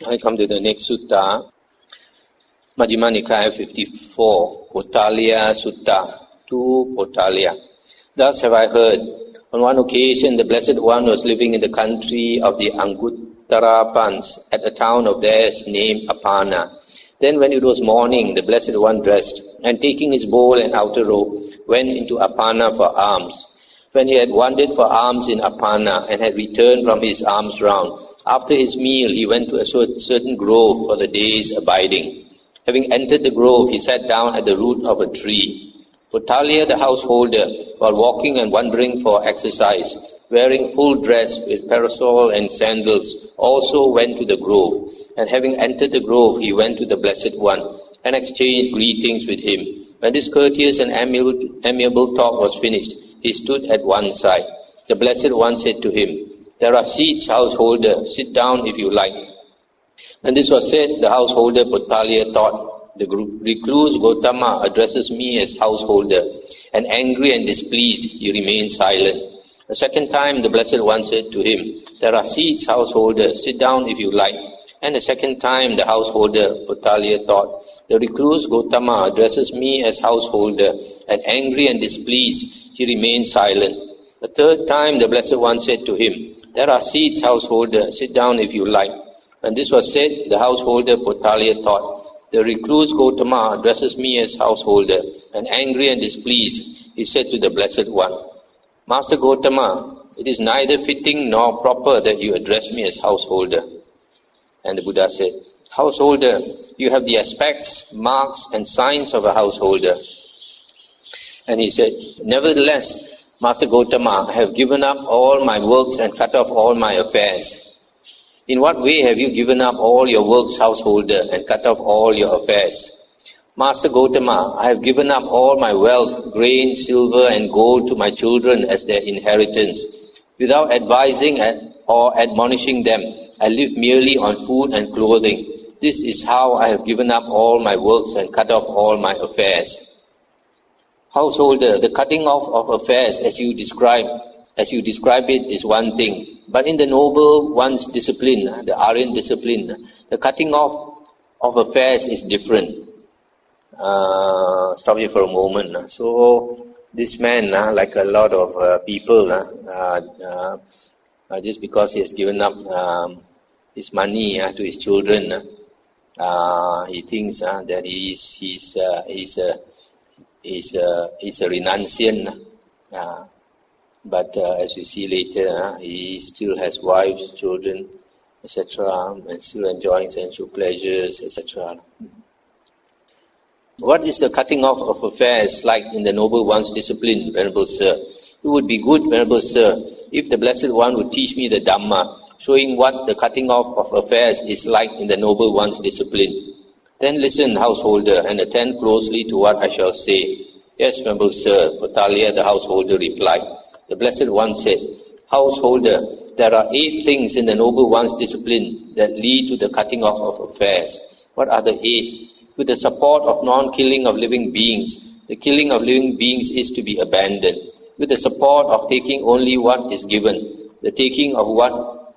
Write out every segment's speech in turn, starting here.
I come to the next sutta, Majjhima Nikaya 54, Potaliya Sutta, 2 Potaliya. Thus have I heard, on one occasion the Blessed One was living in the country of the Anguttarapans at a town of theirs named Apana. Then when it was morning, the Blessed One dressed, and taking his bowl and outer robe, went into Apana for alms. When he had wandered for alms in Apana and had returned from his alms round, after his meal he went to a certain grove for the day's abiding. Having entered the grove, he sat down at the root of a tree. Potaliya the householder, while walking and wandering for exercise, wearing full dress with parasol and sandals, also went to the grove. And having entered the grove, he went to the Blessed One and exchanged greetings with him. When this courteous and amiable talk was finished, he stood at one side. The Blessed One said to him, "There are seats, householder. Sit down if you like." When this was said, the householder Potaliya thought, "The recluse Gotama addresses me as householder," and angry and displeased, he remained silent. A second time, the Blessed One said to him, "There are seats, householder. Sit down if you like." And a second time, the householder Potaliya thought, "The recluse Gotama addresses me as householder," and angry and displeased, he remained silent. The third time, the Blessed One said to him, "There are seats, householder. Sit down if you like." When this was said, the householder Potaliya thought, "The recluse Gotama addresses me as householder," and angry and displeased, he said to the Blessed One, "Master Gotama, it is neither fitting nor proper that you address me as householder." And the Buddha said, "Householder, you have the aspects, marks and signs of a householder." And he said, "Nevertheless, Master Gotama, I have given up all my works and cut off all my affairs." "In what way have you given up all your works, householder, and cut off all your affairs?" "Master Gotama, I have given up all my wealth, grain, silver and gold to my children as their inheritance. Without advising or admonishing them, I live merely on food and clothing. This is how I have given up all my works and cut off all my affairs." "Householder, the cutting off of affairs as you describe it is one thing, but in the noble one's discipline, the Aryan discipline, the cutting off of affairs is different." Stop here for a moment. So this man, like a lot of people, just because he has given up his money to his children, he thinks that he's a renunciant. But as you see later, he still has wives, children, etc., and still enjoying sensual pleasures, etc. What is the cutting off of affairs like in the noble one's discipline, Venerable Sir? It would be good, Venerable Sir, if the Blessed One would teach me the Dhamma, showing what the cutting off of affairs is like in the noble one's discipline. Then listen, householder, and attend closely to what I shall say. Yes, Venerable Sir, Potaliya the householder replied. The Blessed One said, "Householder, there are 8 things in the noble one's discipline that lead to the cutting off of affairs." What are the 8? With the support of non-killing of living beings, the killing of living beings is to be abandoned. With the support of taking only what is given, the taking of what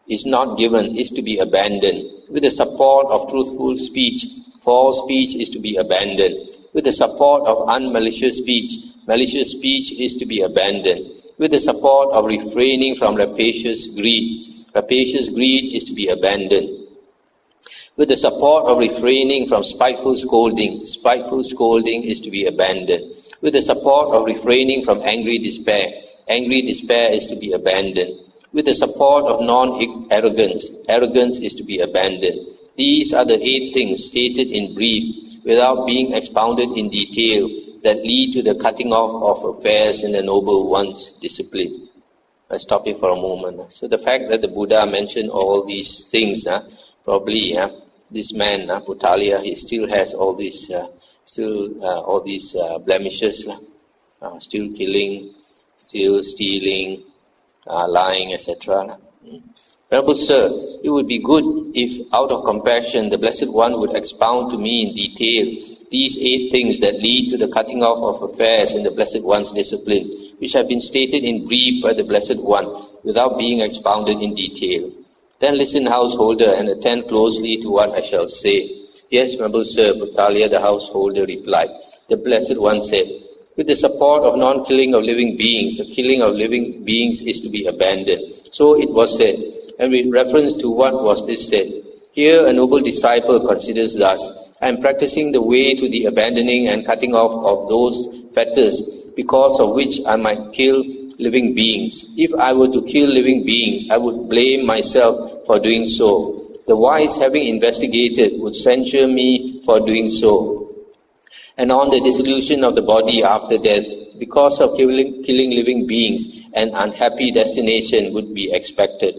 is not given is to be abandoned. With the support of truthful speech, false speech is to be abandoned. With the support of unmalicious speech, malicious speech is to be abandoned. With the support of refraining from rapacious greed is to be abandoned. With the support of refraining from spiteful scolding is to be abandoned. With the support of refraining from angry despair is to be abandoned. With the support of arrogance is to be abandoned. These are the 8 things stated in brief, without being expounded in detail, that lead to the cutting off of affairs in the noble one's discipline. Let's stop here for a moment. So the fact that the Buddha mentioned all these things, probably this man, Potaliya, he still has all these blemishes, still killing, still stealing, lying, etc. Venerable Sir, it would be good if, out of compassion, the Blessed One would expound to me in detail these 8 things that lead to the cutting off of affairs in the Blessed One's discipline, which have been stated in brief by the Blessed One, without being expounded in detail. Then listen, householder, and attend closely to what I shall say. Yes, Venerable Sir, Potaliya the householder replied. The Blessed One said, with the support of non-killing of living beings, the killing of living beings is to be abandoned. So it was said, and with reference to what was this said, here a noble disciple considers thus, I am practicing the way to the abandoning and cutting off of those fetters, because of which I might kill living beings. If I were to kill living beings, I would blame myself for doing so. The wise, having investigated, would censure me for doing so. And on the dissolution of the body after death, because of killing living beings, an unhappy destination would be expected.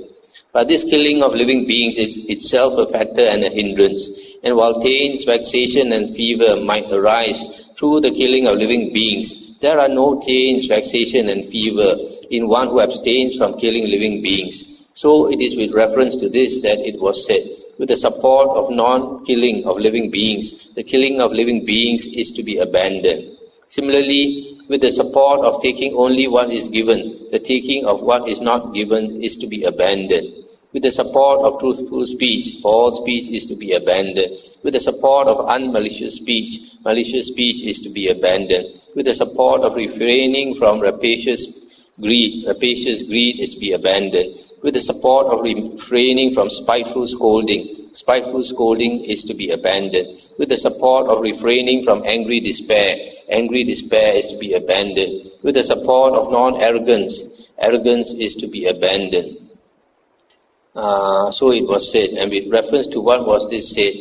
But this killing of living beings is itself a factor and a hindrance. And while pains, vexation and fever might arise through the killing of living beings, there are no pains, vexation and fever in one who abstains from killing living beings. So it is with reference to this that it was said, with the support of non-killing of living beings, the killing of living beings is to be abandoned. Similarly, with the support of taking only what is given, the taking of what is not given is to be abandoned. With the support of truthful speech, false speech is to be abandoned. With the support of unmalicious speech, malicious speech is to be abandoned. With the support of refraining from rapacious greed is to be abandoned. With the support of refraining from spiteful scolding is to be abandoned. With the support of refraining from angry despair is to be abandoned. With the support of non-arrogance, arrogance is to be abandoned. So it was said, and with reference to what was this said,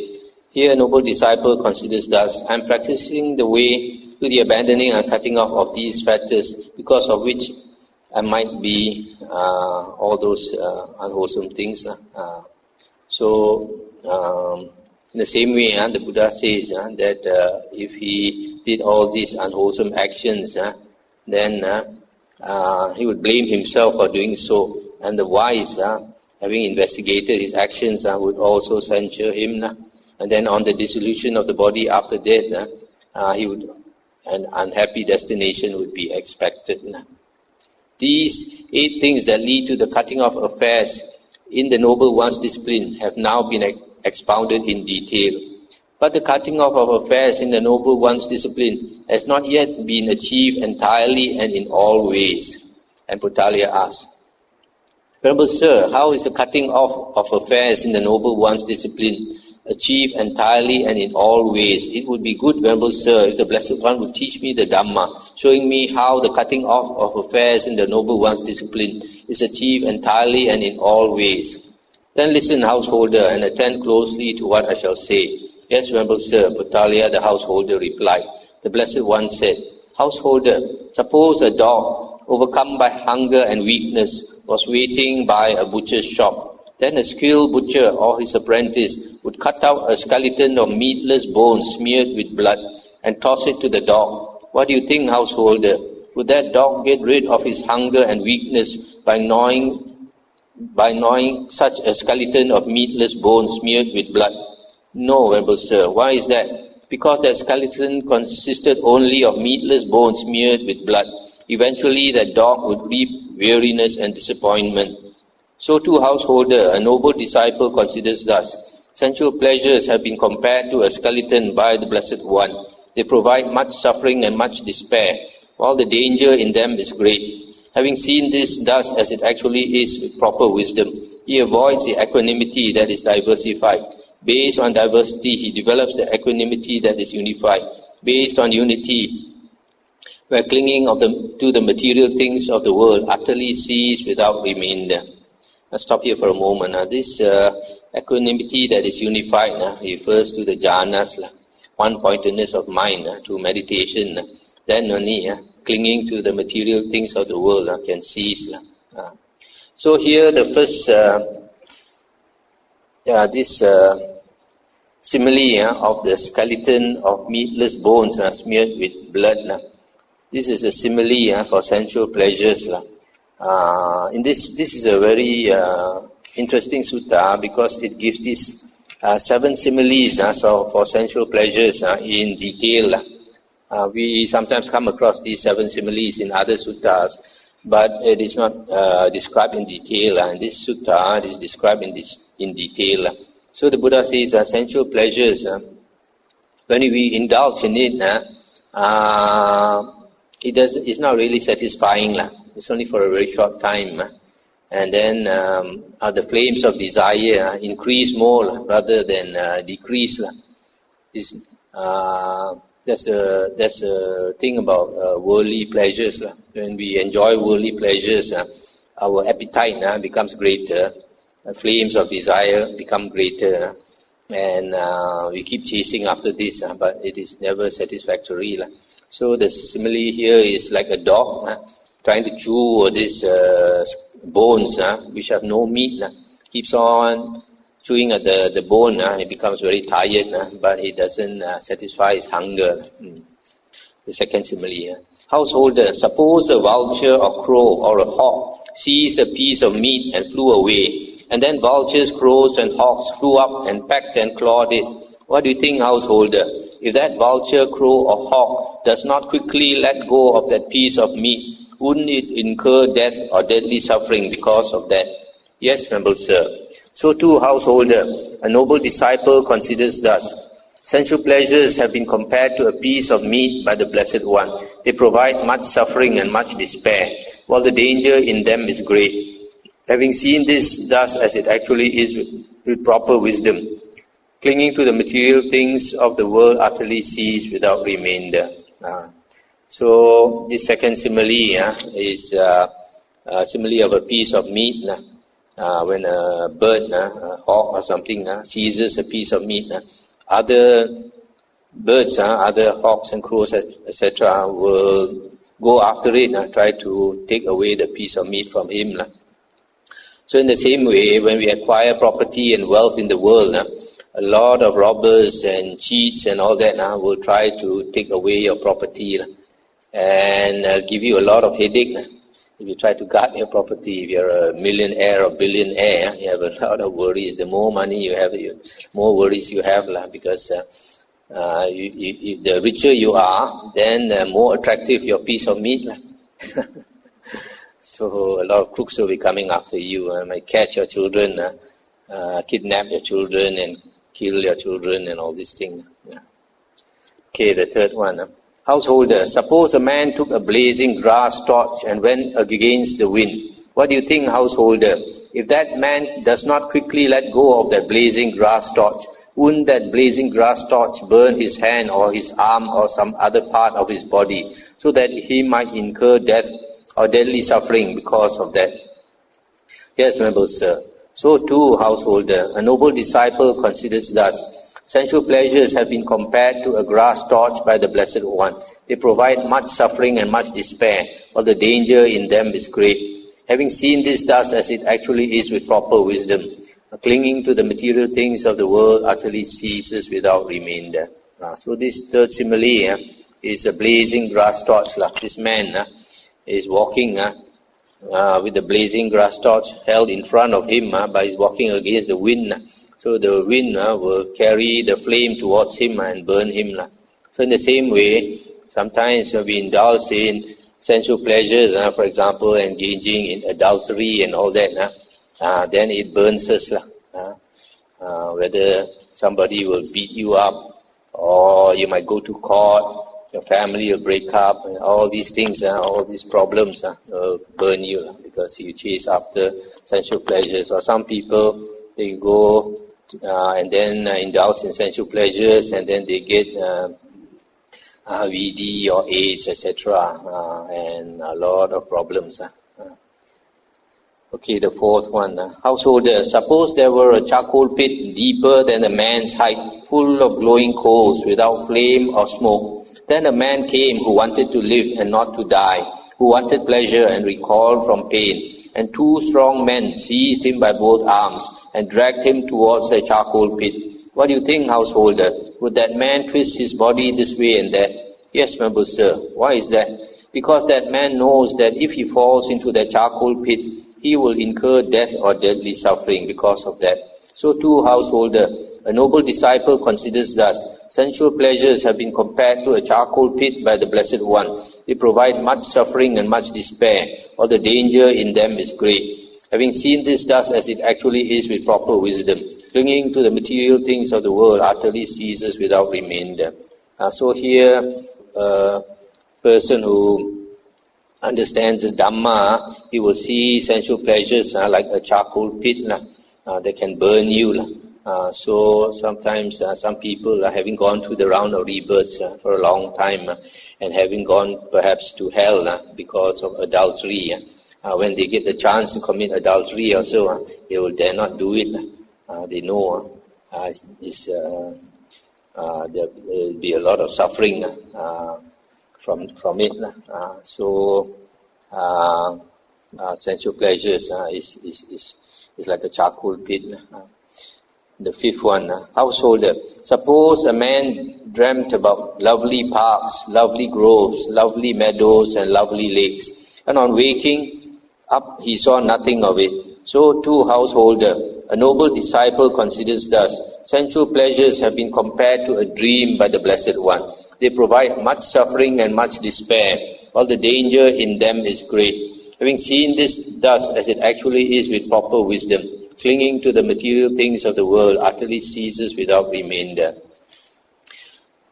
here a noble disciple considers thus, I am practicing the way to the abandoning and cutting off of these fetters, because of which I might be all those unwholesome things. In the same way, the Buddha says that if he did all these unwholesome actions, then he would blame himself for doing so, and the wise, having investigated his actions, would also censure him. And then on the dissolution of the body after death, an unhappy destination would be expected. These 8 things that lead to the cutting off affairs in the Noble One's discipline have now been expounded in detail. But the cutting off of affairs in the Noble One's discipline has not yet been achieved entirely and in all ways. And Potaliya asks, Venerable Sir, how is the cutting off of affairs in the Noble One's discipline achieved entirely and in all ways? It would be good, Venerable Sir, if the Blessed One would teach me the Dhamma, showing me how the cutting off of affairs in the Noble One's discipline is achieved entirely and in all ways. Then listen, householder, and attend closely to what I shall say. Yes, Venerable Sir, Potaliya the householder replied. The Blessed One said, Householder, suppose a dog, overcome by hunger and weakness, was waiting by a butcher's shop. Then a skilled butcher or his apprentice would cut out a skeleton of meatless bones smeared with blood and toss it to the dog. What do you think, householder? Would that dog get rid of his hunger and weakness by gnawing such a skeleton of meatless bones smeared with blood? No, Venerable Sir. Why is that? Because that skeleton consisted only of meatless bones smeared with blood. Eventually that dog would reap weariness and disappointment. So too, householder, a noble disciple considers thus. Sensual pleasures have been compared to a skeleton by the Blessed One. They provide much suffering and much despair, while the danger in them is great. Having seen this thus as it actually is with proper wisdom, he avoids the equanimity that is diversified. Based on diversity, he develops the equanimity that is unified. Based on unity, where clinging to the material things of the world utterly cease without remainder. I'll stop here for a moment. This equanimity that is unified refers to the jhanas, one-pointedness of mind through meditation. Then only clinging to the material things of the world can cease. So here the first, this simile of the skeleton of meatless bones smeared with blood. This is a simile for sensual pleasures. This is a very interesting sutta because it gives these 7 similes for sensual pleasures in detail. We sometimes come across these 7 similes in other suttas, but it is not described in detail. And this sutta is described in detail. So the Buddha says sensual pleasures, when we indulge in it, it's not really satisfying. It's only for a very short time. And then the flames of desire increase more rather than decrease. That's a thing about worldly pleasures. When we enjoy worldly pleasures, our appetite becomes greater. The flames of desire become greater. And we keep chasing after this, but it is never satisfactory. So the simile here is like a dog trying to chew these bones which have no meat. Keeps on chewing at the bone, he becomes very tired, but it doesn't satisfy his hunger. The second simile. Householder, suppose a vulture or crow or a hawk seized a piece of meat and flew away, and then vultures, crows and hawks flew up and pecked and clawed it. What do you think, householder? If that vulture, crow or hawk does not quickly let go of that piece of meat, wouldn't it incur death or deadly suffering because of that? Yes, venerable sir. So too, householder, a noble disciple considers thus. Sensual pleasures have been compared to a piece of meat by the Blessed One. They provide much suffering and much despair, while the danger in them is great. Having seen this thus as it actually is with proper wisdom, clinging to the material things of the world utterly cease without remainder. So this second simile is a simile of a piece of meat. When a bird, a hawk or something seizes a piece of meat, other birds, other hawks and crows, etc., will go after it, try to take away the piece of meat from him. So in the same way, when we acquire property and wealth in the world, a lot of robbers and cheats and all that will try to take away your property and give you a lot of headache. If you try to guard your property, if you're a millionaire or billionaire, you have a lot of worries. The more money you have, the more worries you have, because the richer you are, then the more attractive your piece of meat. So a lot of crooks will be coming after you. Might catch your children, kidnap your children, and kill your children, and all these things. Okay, the third one. Householder, suppose a man took a blazing grass torch and went against the wind. What do you think, householder? If that man does not quickly let go of that blazing grass torch, wouldn't that blazing grass torch burn his hand or his arm or some other part of his body, so that he might incur death or deadly suffering because of that? Yes, venerable sir. So too, householder, a noble disciple considers thus. Sensual pleasures have been compared to a grass torch by the Blessed One. They provide much suffering and much despair, while the danger in them is great. Having seen this thus as it actually is with proper wisdom, clinging to the material things of the world utterly ceases without remainder. So this third simile is a blazing grass torch. This man is walking with the blazing grass torch held in front of him, but he's walking against the wind. So the wind will carry the flame towards him and burn him. So in the same way, sometimes we indulge in sensual pleasures, for example, engaging in adultery and all that, then it burns us. Whether somebody will beat you up, or you might go to court, your family will break up, and all these things, all these problems will burn you because you chase after sensual pleasures. Or some people, they go and then indulge in sensual pleasures, and then they get VD or AIDS, etc., and a lot of problems. Okay, the fourth one. Householder, suppose there were a charcoal pit deeper than a man's height, full of glowing coals, without flame or smoke. Then a man came who wanted to live and not to die, who wanted pleasure and recoiled from pain. And two strong men seized him by both arms and dragged him towards the charcoal pit. What do you think, householder? Would that man twist his body this way and that? Yes, venerable sir. Why is that? Because that man knows that if he falls into the charcoal pit, he will incur death or deadly suffering because of that. So too, householder, a noble disciple considers thus. Sensual pleasures have been compared to a charcoal pit by the Blessed One. They provide much suffering and much despair, while the danger in them is great. Having seen this thus as it actually is with proper wisdom, clinging to the material things of the world utterly ceases without remainder. So here, a person who understands the Dhamma, he will see sensual pleasures like a charcoal pit that can burn you. So sometimes some people having gone through the round of rebirths for a long time and having gone perhaps to hell because of adultery, when they get the chance to commit adultery also, they will dare not do it. They know there will be a lot of suffering from it. So sensual pleasures is like a charcoal pit. The fifth one, householder. Suppose a man dreamt about lovely parks, lovely groves, lovely meadows and lovely lakes, and on waking up he saw nothing of it. So too, householder, a noble disciple considers thus: sensual pleasures have been compared to a dream by the Blessed One. They provide much suffering and much despair, while the danger in them is great. Having seen this thus as it actually is with proper wisdom, clinging to the material things of the world utterly ceases without remainder.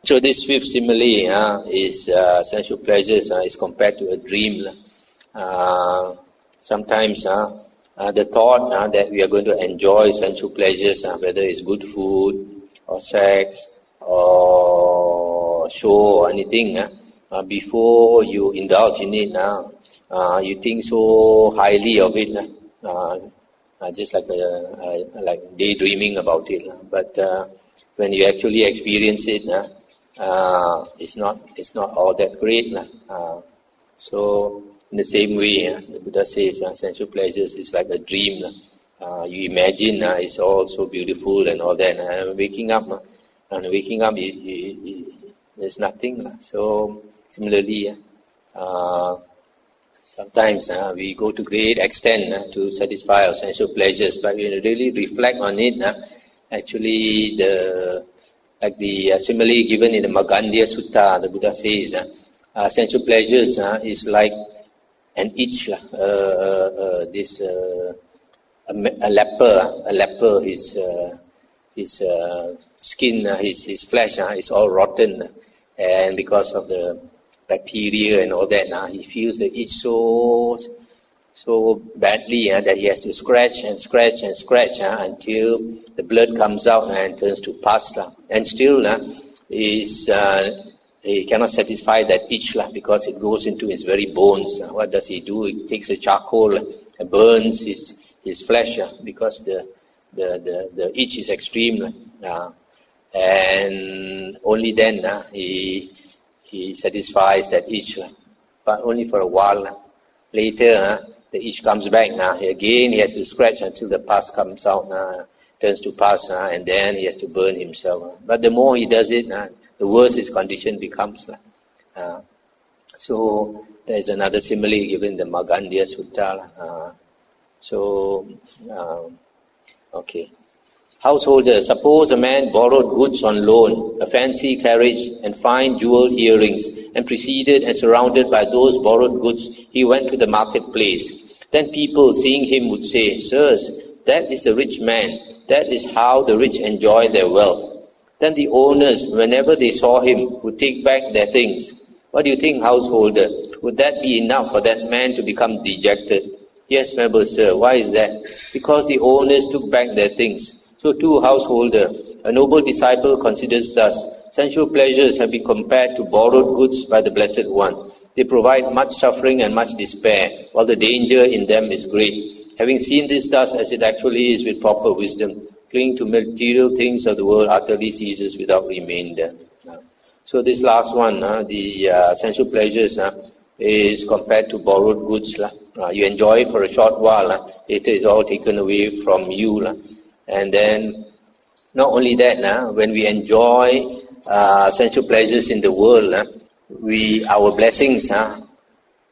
So this fifth simile is sensual pleasures is compared to a dream. Sometimes the thought that we are going to enjoy sensual pleasures, whether it's good food or sex or show or anything, before you indulge in it, you think so highly of it, just like daydreaming about it. But when you actually experience it, it's not all that great. So in the same way, the Buddha says sensual pleasures is like a dream. You imagine it's all so beautiful and all that. And waking up, there's nothing. So similarly, sometimes we go to great extent to satisfy our sensual pleasures, but when you really reflect on it, actually the simile given in the Potaliya Sutta, the Buddha says sensual pleasures is like an itch. A leper, his skin, his flesh is all rotten, and because of the bacteria and all that, he feels the itch so badly that he has to scratch and scratch and scratch until the blood comes out and turns to pus. And still he cannot satisfy that itch because it goes into his very bones. What does he do? He takes a charcoal and burns his flesh because the itch is extreme. And only then he satisfies that itch, but only for a while. Later, the itch comes back. Again, he has to scratch until the pus comes out, turns to pus, and then he has to burn himself. But the more he does it, the worse his condition becomes. So there is another simile given in the Potaliya Sutta. Okay. Householder, suppose a man borrowed goods on loan, a fancy carriage and fine jewelled earrings, and preceded and surrounded by those borrowed goods, he went to the marketplace. Then people, seeing him, would say, "Sirs, that is a rich man. That is how the rich enjoy their wealth." Then the owners, whenever they saw him, would take back their things. What do you think, householder? Would that be enough for that man to become dejected? Yes, noble sir. Why is that? Because the owners took back their things. So too, householder, a noble disciple considers thus: sensual pleasures have been compared to borrowed goods by the Blessed One. They provide much suffering and much despair, while the danger in them is great. Having seen this thus as it actually is with proper wisdom, clinging to material things of the world utterly ceases without remainder. So this last one, the sensual pleasures, is compared to borrowed goods. You enjoy it for a short while, later it's all taken away from you. And then, not only that, when we enjoy sensual pleasures in the world, our blessings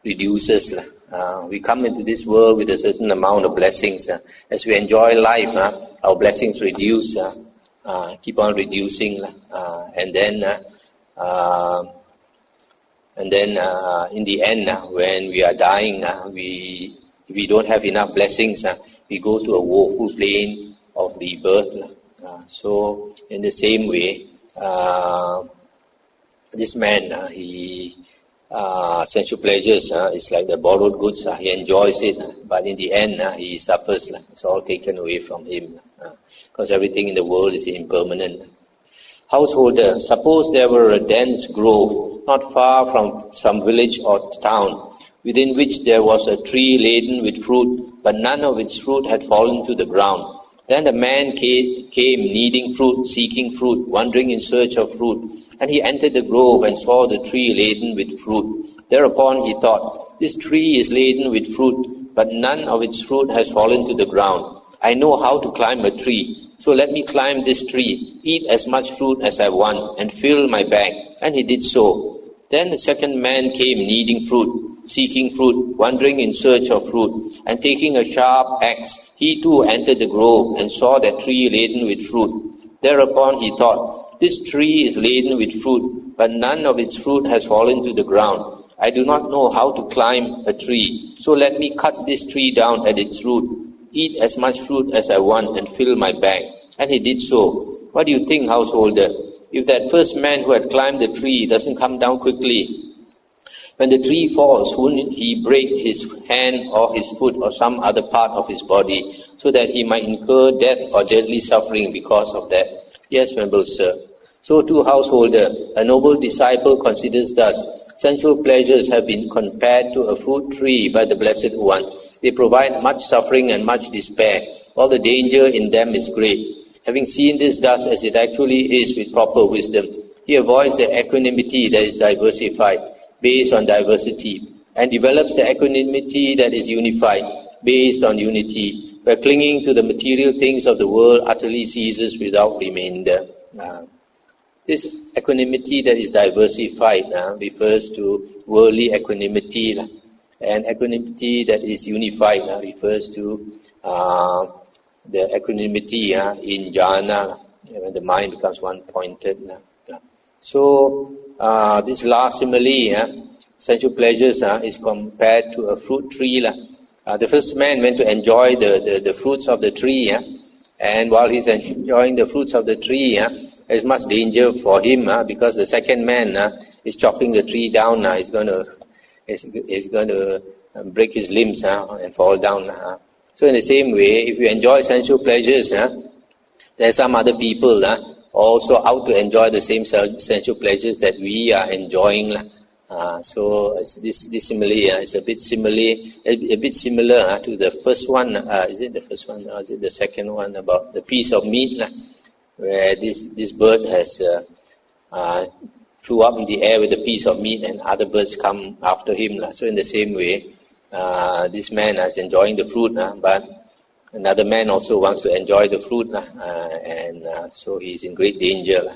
reduces. We come into this world with a certain amount of blessings. As we enjoy life, our blessings reduce, keep on reducing, and then And then in the end, when we are dying, if we don't have enough blessings, we go to a woeful plane of rebirth. So in the same way, this man, sensual pleasures is like the borrowed goods. He enjoys it, but in the end, he suffers. It's all taken away from him, because everything in the world is impermanent. Householder, suppose there were a dense grove not far from some village or town, within which there was a tree laden with fruit, but none of its fruit had fallen to the ground. Then the man came needing fruit, seeking fruit, wandering in search of fruit. And he entered the grove and saw the tree laden with fruit. Thereupon he thought, this tree is laden with fruit, but none of its fruit has fallen to the ground. I know how to climb a tree, so let me climb this tree, eat as much fruit as I want, and fill my bag. And he did so. Then the second man came needing fruit, seeking fruit, wandering in search of fruit, and taking a sharp axe, he too entered the grove and saw that tree laden with fruit. Thereupon he thought, this tree is laden with fruit, but none of its fruit has fallen to the ground. I do not know how to climb a tree, so let me cut this tree down at its root, eat as much fruit as I want, and fill my bag. And he did so. What do you think, householder? If that first man who had climbed the tree doesn't come down quickly, when the tree falls, wouldn't he break his hand or his foot or some other part of his body, so that he might incur death or deadly suffering because of that? Yes, venerable sir. So too, householder, a noble disciple considers thus, sensual pleasures have been compared to a fruit tree by the Blessed One. They provide much suffering and much despair. All the danger in them is great. Having seen this thus as it actually is with proper wisdom, he avoids the equanimity that is diversified, based on diversity, and develops the equanimity that is unified, based on unity, where clinging to the material things of the world utterly ceases without remainder. This equanimity that is diversified refers to worldly equanimity, and equanimity that is unified refers to the equanimity in jhana, when the mind becomes one-pointed. So this last simile, sensual pleasures, is compared to a fruit tree. The first man went to enjoy the fruits of the tree, and while he's enjoying the fruits of the tree, there's much danger for him, because the second man is chopping the tree down. He's going to break his limbs and fall down. So in the same way, if you enjoy sensual pleasures, there are some other people also out to enjoy the same sensual pleasures that we are enjoying. So this simile is a bit similar to the first one. Is it the first one or is it the second one about the piece of meat? Where this bird has flew up in the air with a piece of meat and other birds come after him. So in the same way, this man is enjoying the fruit, but another man also wants to enjoy the fruit, and so he's in great danger.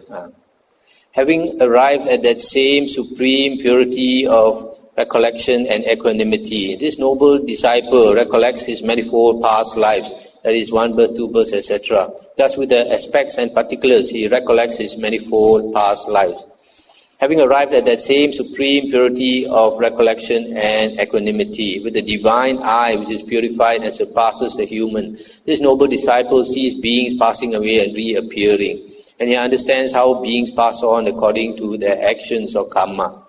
Having arrived at that same supreme purity of recollection and equanimity, this noble disciple recollects his manifold past lives, that is one birth, two births, etc. Thus with the aspects and particulars, he recollects his manifold past lives. Having arrived at that same supreme purity of recollection and equanimity, with the divine eye which is purified and surpasses the human, this noble disciple sees beings passing away and reappearing, and he understands how beings pass on according to their actions or karma.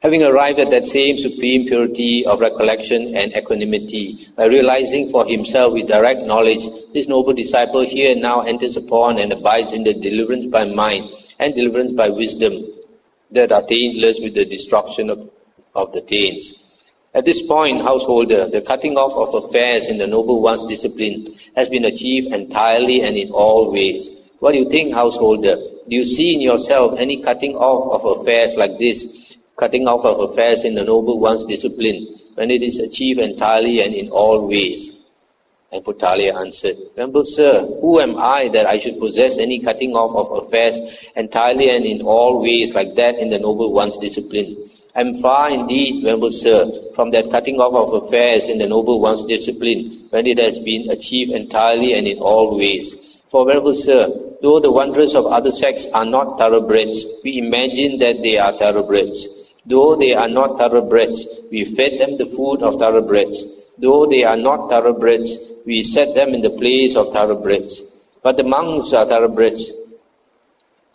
Having arrived at that same supreme purity of recollection and equanimity, by realizing for himself with direct knowledge, this noble disciple here and now enters upon and abides in the deliverance by mind and deliverance by wisdom that are taintless with the destruction of the taints. At this point, householder, the cutting off of affairs in the noble one's discipline has been achieved entirely and in all ways. What do you think, householder? Do you see in yourself any cutting off of affairs like this? Cutting off of affairs in the noble one's discipline, when it is achieved entirely and in all ways? And Potaliya answered, Venerable sir, who am I that I should possess any cutting off of affairs entirely and in all ways like that in the noble one's discipline? I am far indeed, Venerable sir, from that cutting off of affairs in the noble one's discipline, when it has been achieved entirely and in all ways. For, Venerable sir, though the wanderers of other sects are not thoroughbreds, we imagine that they are thoroughbreds. Though they are not thoroughbreds, we fed them the food of thoroughbreds. Though they are not thoroughbreds, we set them in the place of thoroughbreds. But the monks are thoroughbreds.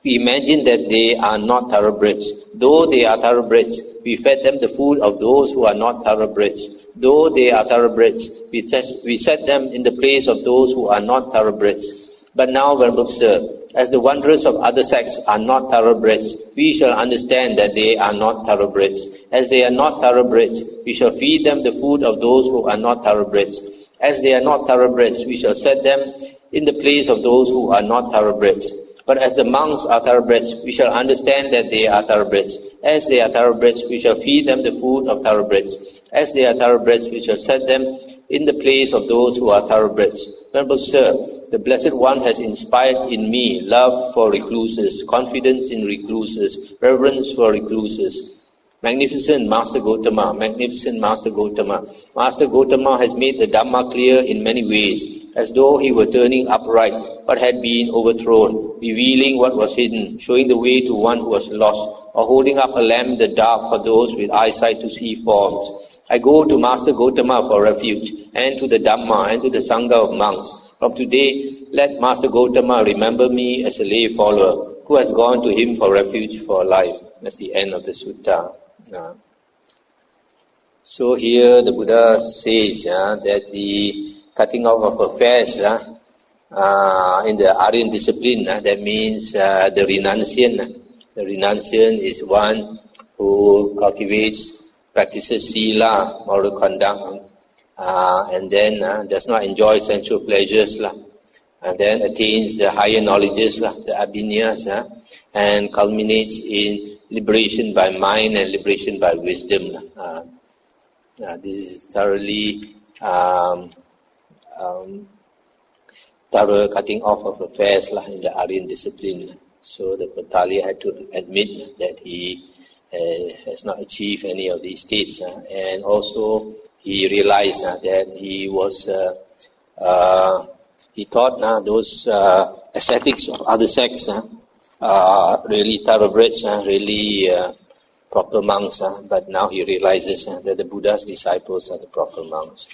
We imagine that they are not thoroughbreds. Though they are thoroughbreds, we fed them the food of those who are not thoroughbreds. Though they are thoroughbreds, we set them in the place of those who are not thoroughbreds. But now, Venerable Sir, as the wanderers of other sects are not thoroughbreds, we shall understand that they are not thoroughbreds. As they are not thoroughbreds, we shall feed them the food of those who are not thoroughbreds. As they are not thoroughbreds, we shall set them in the place of those who are not thoroughbreds. But as the monks are thoroughbreds, we shall understand that they are thoroughbreds. As they are thoroughbreds, we shall feed them the food of thoroughbreds. As they are thoroughbreds, we shall set them in the place of those who are thoroughbreds. Venerable Sir, the Blessed One has inspired in me love for recluses, confidence in recluses, reverence for recluses. Magnificent Master Gotama, magnificent Master Gotama. Master Gotama has made the Dhamma clear in many ways, as though he were turning upright what had been overthrown, revealing what was hidden, showing the way to one who was lost, or holding up a lamp in the dark for those with eyesight to see forms. I go to Master Gotama for refuge, and to the Dhamma, and to the Sangha of monks. From today, let Master Gotama remember me as a lay follower, who has gone to him for refuge for life. That's the end of the sutta. So here the Buddha says that the cutting off of affairs in the Aryan discipline, that means the renunciant. The renunciant is one who cultivates, practices sila, moral conduct, and then does not enjoy sensual pleasures, and then attains the higher knowledges, the abhinyas, and culminates in liberation by mind and liberation by wisdom. This is thoroughly thorough cutting off of affairs in the Aryan discipline. So the Potaliya had to admit that he has not achieved any of these states, and also he realized that he was he thought those ascetics of other sects really thoroughbreds, really proper monks, but now he realizes that the Buddha's disciples are the proper monks.